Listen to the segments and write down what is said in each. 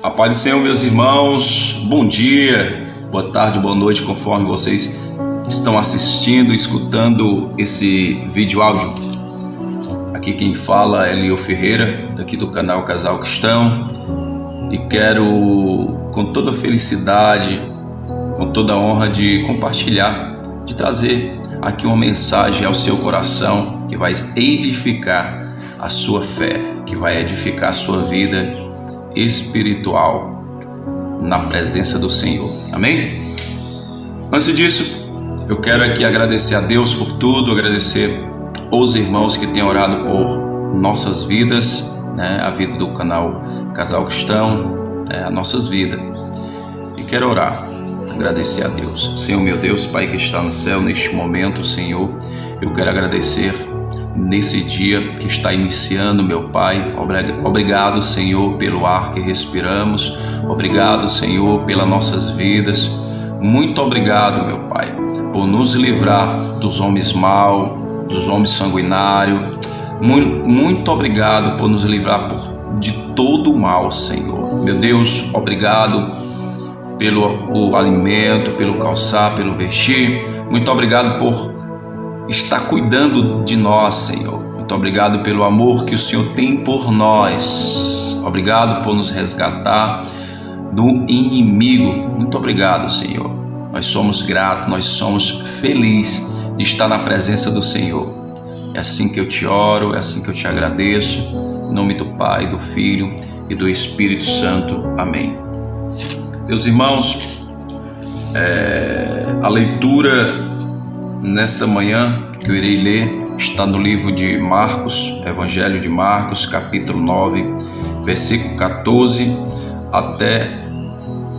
A paz do Senhor, meus irmãos, bom dia, boa tarde, boa noite, conforme vocês estão assistindo, escutando esse vídeo áudio. Aqui quem fala é Leo Ferreira, daqui do canal Casal Cristão, e quero, com toda felicidade, com toda a honra de compartilhar, de trazer aqui uma mensagem ao seu coração que vai edificar a sua fé, que vai edificar a sua vida espiritual na presença do Senhor. Amém? Antes disso, eu quero aqui agradecer a Deus por tudo, agradecer aos irmãos que têm orado por nossas vidas, a vida do canal Casal Cristão, as nossas vidas. E quero orar, agradecer a Deus. Senhor meu Deus, Pai que está no céu, neste momento, Senhor, eu quero agradecer nesse dia que está iniciando, meu Pai. Obrigado, Senhor, pelo ar que respiramos. Obrigado, Senhor, pelas nossas vidas. Muito obrigado, meu Pai, por nos livrar dos homens maus, dos homens sanguinários. Muito obrigado por nos livrar de todo o mal, Senhor. Meu Deus, obrigado pelo alimento, pelo calçar, pelo vestir. Muito obrigado por está cuidando de nós, Senhor. Muito obrigado pelo amor que o Senhor tem por nós. Obrigado por nos resgatar do inimigo. Muito obrigado, Senhor. Nós somos gratos, nós somos felizes de estar na presença do Senhor. É assim que eu te oro, é assim que eu te agradeço. Em nome do Pai, do Filho e do Espírito Santo. Amém. Meus irmãos, a leitura nesta manhã que eu irei ler está no livro de Marcos, Evangelho de Marcos, capítulo 9, versículo 14 até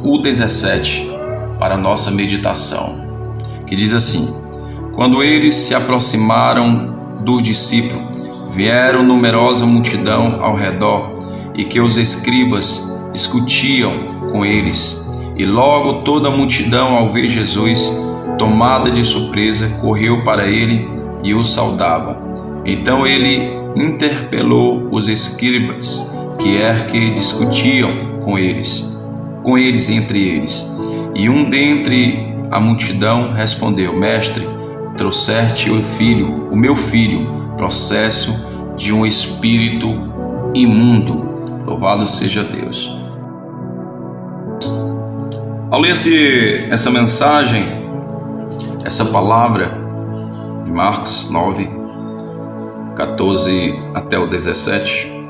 o 17, para a nossa meditação, que diz assim: Quando eles se aproximaram dos discípulos, vieram numerosa multidão ao redor, e que os escribas discutiam com eles. E logo toda a multidão, ao ver Jesus, tomada de surpresa, correu para ele e o saudava. Então ele interpelou os escribas, que discutiam com eles entre eles. E um dentre a multidão respondeu: Mestre, trouxeste o meu filho, possesso de um espírito imundo. Louvado seja Deus. Ao ler essa mensagem, essa palavra de Marcos 9, 14 até o 17,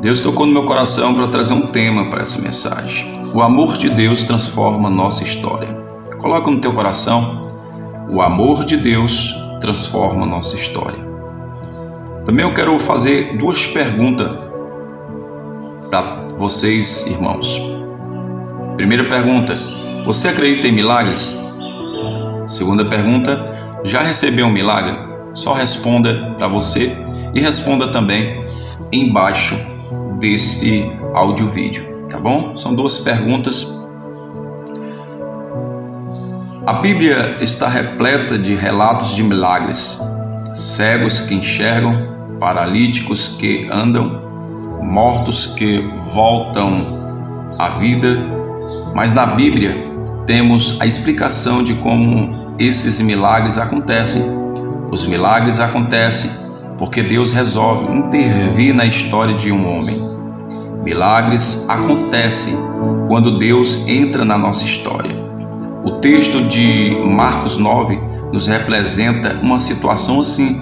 Deus tocou no meu coração para trazer um tema para essa mensagem. O amor de Deus transforma nossa história. Coloca no teu coração: o amor de Deus transforma nossa história. Também eu quero fazer duas perguntas para vocês, irmãos. Primeira pergunta: você acredita em milagres? Segunda pergunta: já recebeu um milagre? Só responda para você e responda também embaixo desse áudio-vídeo, tá bom? São duas perguntas. A Bíblia está repleta de relatos de milagres: cegos que enxergam, paralíticos que andam, mortos que voltam à vida. Mas na Bíblia temos a explicação de como esses milagres acontecem. Os milagres acontecem porque Deus resolve intervir na história de um homem. Milagres acontecem quando Deus entra na nossa história. O texto de Marcos 9 nos representa uma situação assim.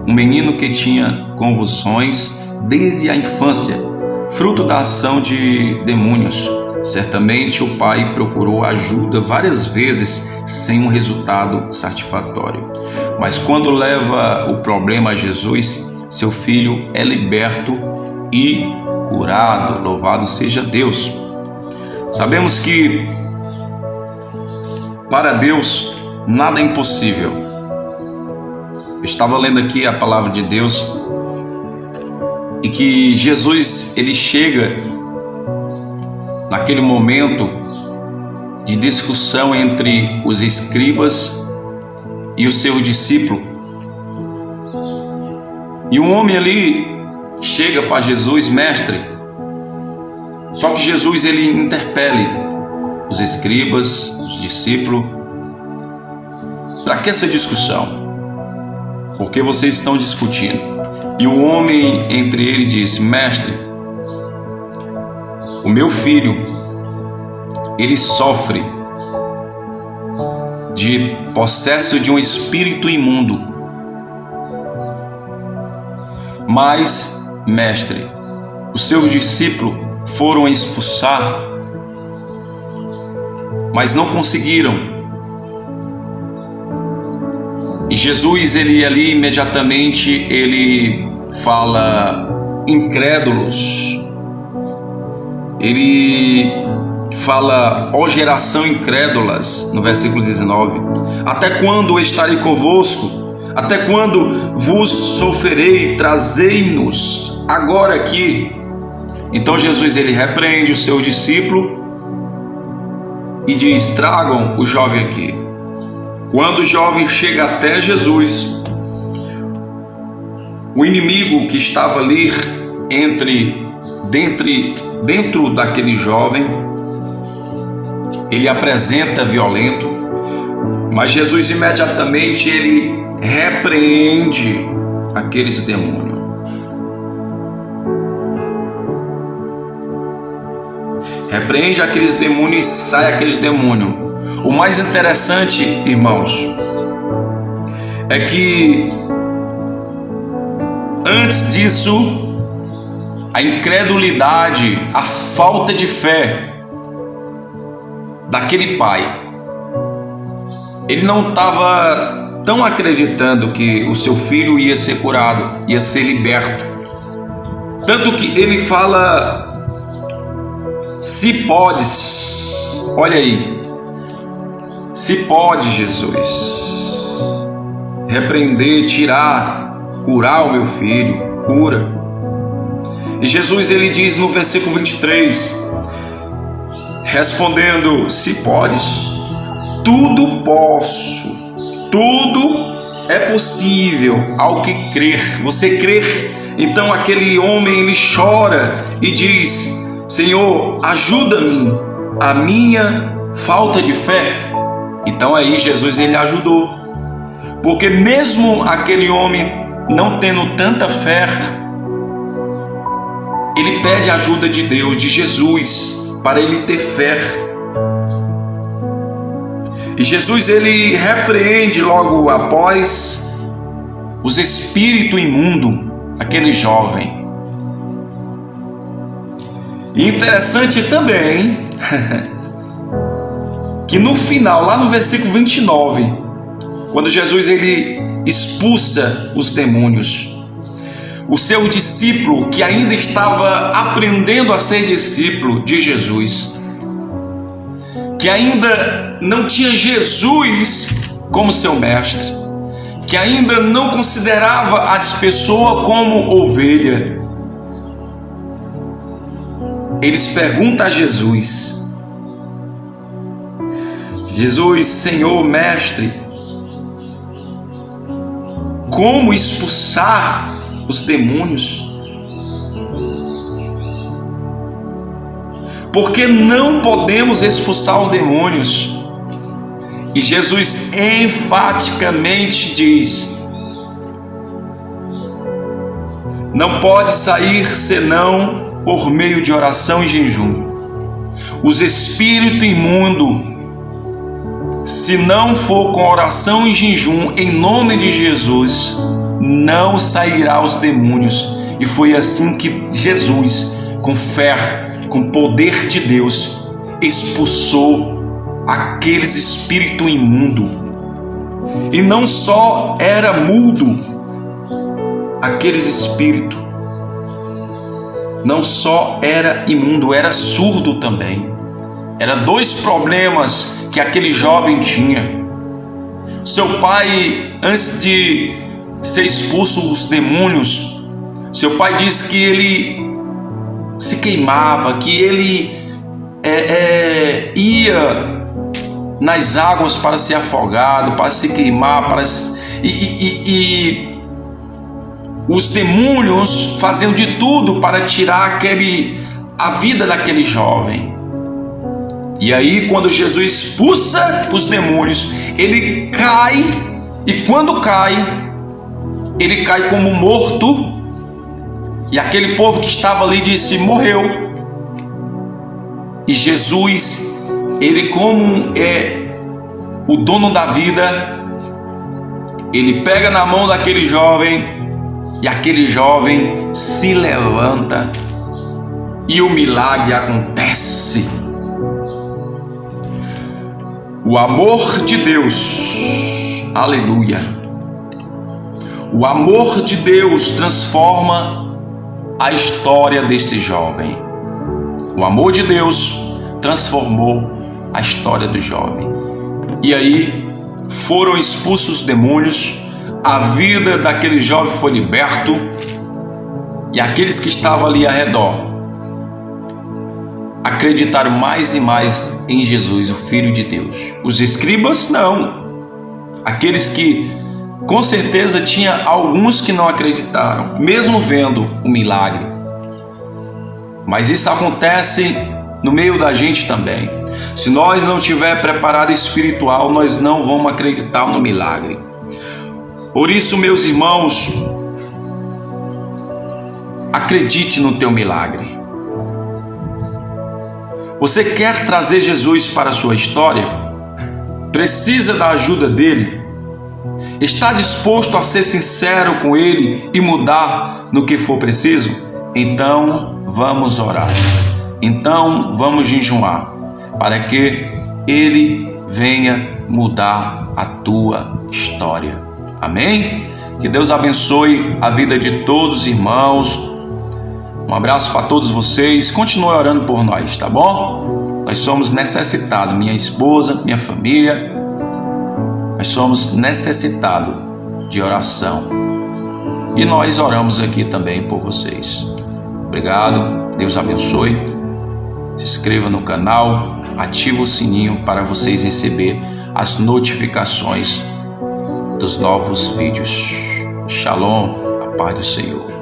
Um menino que tinha convulsões desde a infância, fruto da ação de demônios. Certamente o pai procurou ajuda várias vezes sem um resultado satisfatório. Mas quando leva o problema a Jesus, seu filho é liberto e curado. Louvado seja Deus. Sabemos que para Deus nada é impossível. Eu estava lendo aqui a palavra de Deus e que Jesus, ele chega naquele momento de discussão entre os escribas e os seus discípulos. E um homem ali chega para Jesus: mestre. Só que Jesus ele interpele os escribas, os discípulos. Para que essa discussão? Porque vocês estão discutindo. E o homem entre eles disse: mestre, o meu filho, ele sofre de possesso de um espírito imundo. Mas, mestre, os seus discípulos foram expulsar, mas não conseguiram. E Jesus, ele ali imediatamente, ele fala: incrédulos. Ele fala: ó geração incrédulas, no versículo 19. Até quando estarei convosco? Até quando vos sofrerei? Trazei-nos agora aqui. Então Jesus ele repreende o seu discípulo e diz: tragam o jovem aqui. Quando o jovem chega até Jesus, o inimigo que estava ali dentro daquele jovem, ele apresenta violento, mas Jesus imediatamente ele repreende aqueles demônios. Repreende aqueles demônios e sai aqueles demônios. O mais interessante, irmãos, é que antes disso, a incredulidade, a falta de fé daquele pai, ele não estava tão acreditando que o seu filho ia ser curado, ia ser liberto. Tanto que ele fala: se podes, olha aí, se pode, Jesus, repreender, tirar, curar o meu filho, cura. E Jesus ele diz no versículo 23, respondendo: se podes, tudo posso, tudo é possível ao que crer. Você crer? Então aquele homem ele chora e diz: Senhor, ajuda-me a minha falta de fé. Então aí Jesus ele ajudou, porque mesmo aquele homem não tendo tanta fé, ele pede a ajuda de Deus, de Jesus, para ele ter fé. E Jesus ele repreende logo após os espíritos imundos, aquele jovem. E interessante também que no final, lá no versículo 29, quando Jesus ele expulsa os demônios, o seu discípulo, que ainda estava aprendendo a ser discípulo de Jesus, que ainda não tinha Jesus como seu mestre, que ainda não considerava as pessoas como ovelha, eles perguntam a Jesus: Jesus, Senhor, mestre, como expulsar os demônios? Porque não podemos expulsar os demônios. E Jesus enfaticamente diz: não pode sair senão por meio de oração e jejum. Os espíritos imundos, se não for com oração e jejum em nome de Jesus, não sairá os demônios. E foi assim que Jesus, com fé, com poder de Deus, expulsou aqueles espíritos imundos. E não só era mudo aqueles espíritos, não só era imundo, era surdo também. Era dois problemas que aquele jovem tinha. Seu pai, antes de ser expulso os demônios, seu pai disse que ele se queimava, que ele ia nas águas para ser afogado, para se queimar, os demônios faziam de tudo para tirar a vida daquele jovem. E aí, quando Jesus expulsa os demônios, ele cai, e quando cai, ele cai como morto, e aquele povo que estava ali disse: morreu. E Jesus, ele como é o dono da vida, ele pega na mão daquele jovem, e aquele jovem se levanta, e o milagre acontece. O amor de Deus, aleluia, o amor de Deus transforma a história deste jovem. O amor de Deus transformou a história do jovem. E aí foram expulsos os demônios, a vida daquele jovem foi liberto, e aqueles que estavam ali ao redor acreditaram mais e mais em Jesus, o Filho de Deus. Os escribas não. Aqueles que com certeza tinha alguns que não acreditaram, mesmo vendo o milagre. Mas isso acontece no meio da gente também. Se nós não estiver preparado espiritual, nós não vamos acreditar no milagre. Por isso, meus irmãos, acredite no teu milagre. Você quer trazer Jesus para a sua história? Precisa da ajuda dele? Está disposto a ser sincero com ele e mudar no que for preciso? Então vamos orar. Então vamos jejuar para que ele venha mudar a tua história. Amém? Que Deus abençoe a vida de todos os irmãos. Um abraço para todos vocês. Continue orando por nós, tá bom? Nós somos necessitados, minha esposa, minha família. Nós somos necessitados de oração. E nós oramos aqui também por vocês. Obrigado. Deus abençoe. Se inscreva no canal. Ative o sininho para vocês receberem as notificações dos novos vídeos. Shalom. A paz do Senhor.